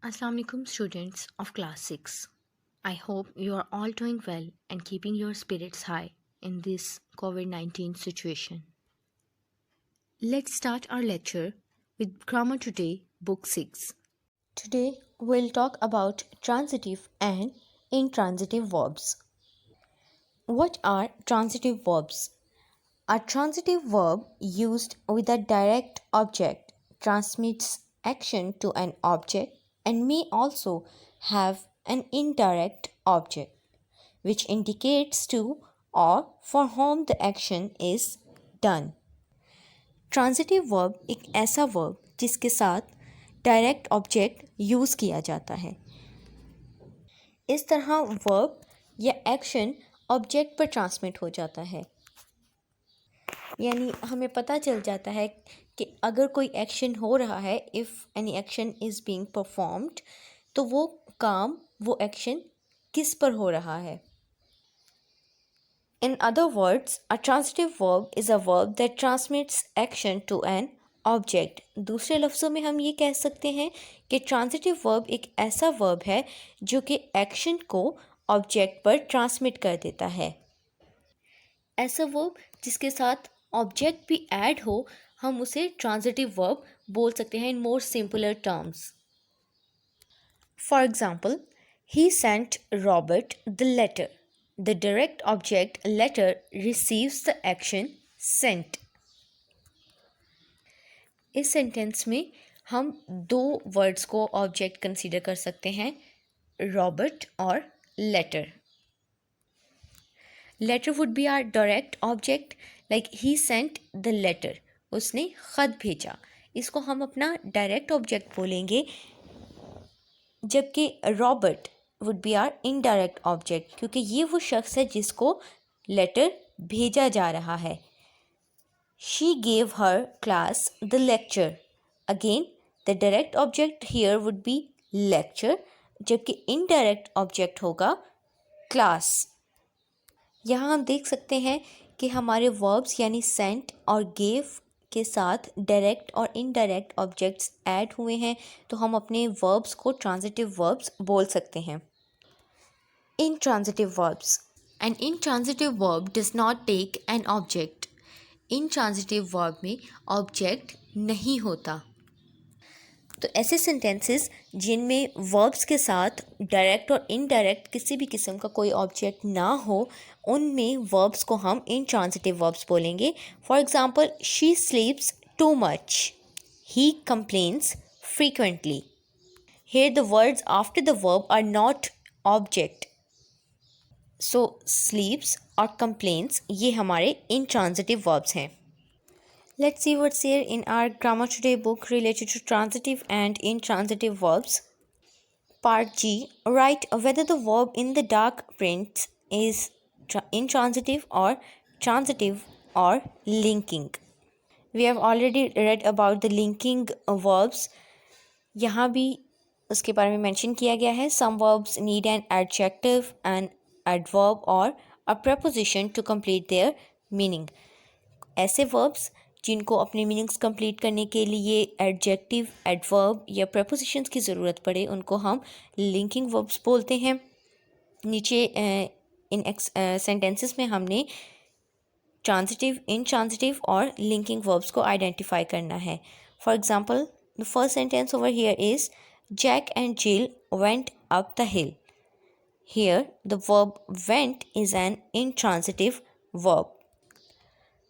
Assalamualaikum students of class 6. I hope you are all doing well and keeping your spirits high in this COVID-19 situation. Let's start our lecture with Grammar Today, Book 6. Today we'll talk about transitive and intransitive verbs. What are transitive verbs? A transitive verb used with a direct object transmits action to an object and may also have an indirect object which indicates to or for whom the action is done. Transitive verb एक ऐसा verb जिसके साथ direct object use किया जाता है। इस तरह verb या एक्शन ऑब्जेक्ट पर ट्रांसमिट हो जाता है, यानी हमें पता चल जाता है कि अगर कोई एक्शन हो रहा है, if any action is being performed, तो वो काम, वो एक्शन किस पर हो रहा है। In other words, a transitive verb is a verb that transmits action to an object. दूसरे लफ्ज़ों में हम ये कह सकते हैं कि ट्रांजिटिव वर्ब एक ऐसा वर्ब है जो कि एक्शन को ऑब्जेक्ट पर ट्रांसमिट कर देता है। ऐसा वर्ब जिसके साथ ऑब्जेक्ट भी ऐड हो, हम उसे ट्रांजिटिव वर्ब बोल सकते हैं in more simpler terms. For example, he sent Robert the letter. The direct object letter receives the action sent. इस सेंटेंस में हम दो वर्ड्स को ऑब्जेक्ट कंसीडर कर सकते हैं, रॉबर्ट और letter. Letter would be our direct object, like he sent the letter, उसने ख़त भेजा. इसको हम अपना डायरेक्ट ऑब्जेक्ट बोलेंगे, जबकि Robert would be our indirect object, क्योंकि ये वो शख्स है जिसको लेटर भेजा जा रहा है. She gave her class the lecture. Again the direct object here would be lecture, जबकि इनडायरेक्ट ऑब्जेक्ट होगा क्लास. यहाँ हम देख सकते हैं कि हमारे वर्ब्स यानी सेंट और गेव के साथ डायरेक्ट और इनडायरेक्ट ऑब्जेक्ट्स ऐड हुए हैं, तो हम अपने वर्ब्स को ट्रांजिटिव वर्ब्स बोल सकते हैं. Intransitive verbs. An intransitive verb does not take an object. Intransitive verb में ऑब्जेक्ट नहीं होता. तो ऐसे सेंटेंसेस जिनमें वर्ब्स के साथ डायरेक्ट और इनडायरेक्ट किसी भी किस्म का कोई ऑब्जेक्ट ना हो, उनमें वर्ब्स को हम इंट्रांजिटिव वर्ब्स बोलेंगे. For example, she sleeps too much. He complains frequently. Here the words after the verb are not object. So sleeps और complaints ये हमारे intransitive verbs हैं. Let's see what's here in our Grammar Today book related to transitive and intransitive verbs. Part G. Write whether the verb in the dark print is intransitive or transitive or linking. We have already read about the linking verbs. यहाँ भी उसके बारे में mention किया गया है. Some verbs need an adjective, an adverb or a preposition to complete their meaning. ऐसे verbs जिनको अपने मीनिंग्स कंप्लीट करने के लिए एडजेक्टिव, एडवर्ब या prepositions की ज़रूरत पड़े, उनको हम लिंकिंग verbs बोलते हैं. नीचे इन सेंटेंसेस में हमने ट्रांजिटिव, इनट्रांजिटिव और लिंकिंग verbs को आइडेंटिफाई करना है. For example, the first sentence over here is Jack and Jill went up the hill. Here the verb went is an intransitive verb.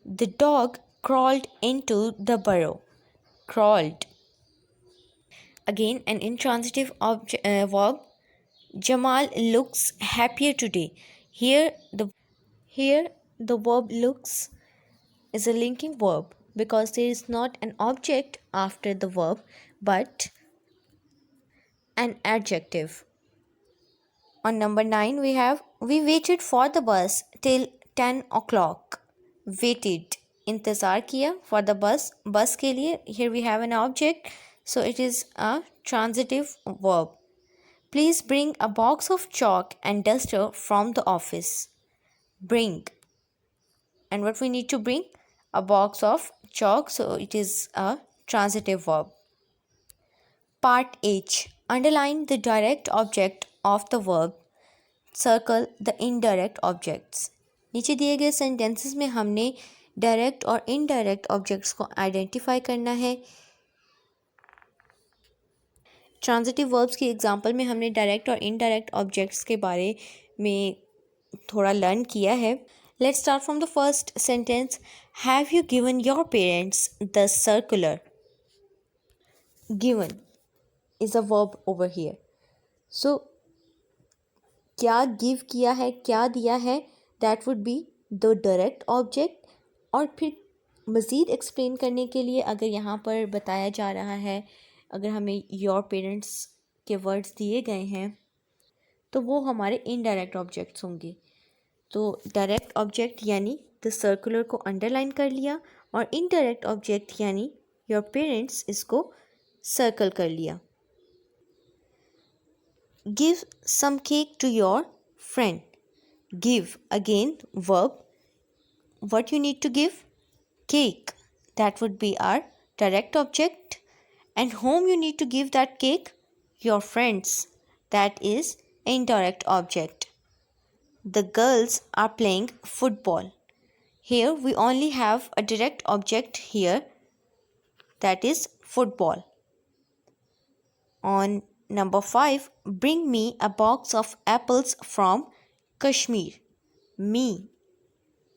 The dog crawled into the burrow. Crawled. Again an intransitive verb. Jamal looks happier today. Here the verb looks is a linking verb because there is not an object after the verb but an adjective. On number 9 we have we waited for the bus till 10 o'clock. Waited, इंतज़ार किया for the bus के लिए. Here we have an object, so it is a transitive verb. Please bring a box of chalk and duster from the office. Bring, and what we need to bring? A box of chalk, so it is a transitive verb. Part H. Underline the direct object of the verb. Circle the indirect objects. नीचे दिए गए sentences में हमने direct और indirect objects को identify करना है। Transitive verbs की एग्जांपल में हमने डायरेक्ट और इनडायरेक्ट ऑब्जेक्ट्स के बारे में थोड़ा लर्न किया है। Let's start from the first sentence. Have you given your parents the circular? Given is a verb over here. So क्या गिव किया है, क्या दिया है, that would be the direct object. और फिर मज़ीद एक्सप्लेन करने के लिए अगर यहाँ पर बताया जा रहा है, अगर हमें योर पेरेंट्स के वर्ड्स दिए गए हैं तो वो हमारे इनडायरेक्ट ऑब्जेक्ट्स होंगे। तो डायरेक्ट ऑब्जेक्ट यानी द सर्कुलर को अंडरलाइन कर लिया और इनडायरेक्ट ऑब्जेक्ट यानी योर पेरेंट्स इसको सर्कल कर लिया। Give some cake to your friend. Give again verb. What you need to give? Cake. That would be our direct object. And whom you need to give that cake? Your friends. That is indirect object. The girls are playing football. Here we only have a direct object here, that is football. On number 5, bring me a box of apples from Kashmir. Me,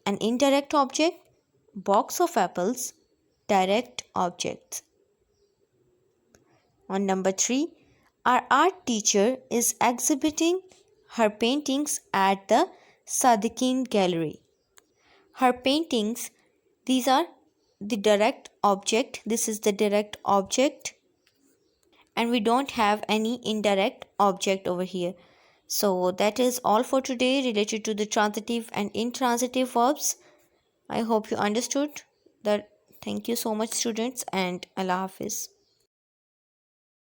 an indirect object, box of apples, direct objects. On number 3, our art teacher is exhibiting her paintings at the Sadiqin Gallery. Her paintings, these are the direct object. This is the direct object. And we don't have any indirect object over here. So that is all for today related to the transitive and intransitive verbs. I hope you understood that. Thank you so much, students, and Allah Hafiz.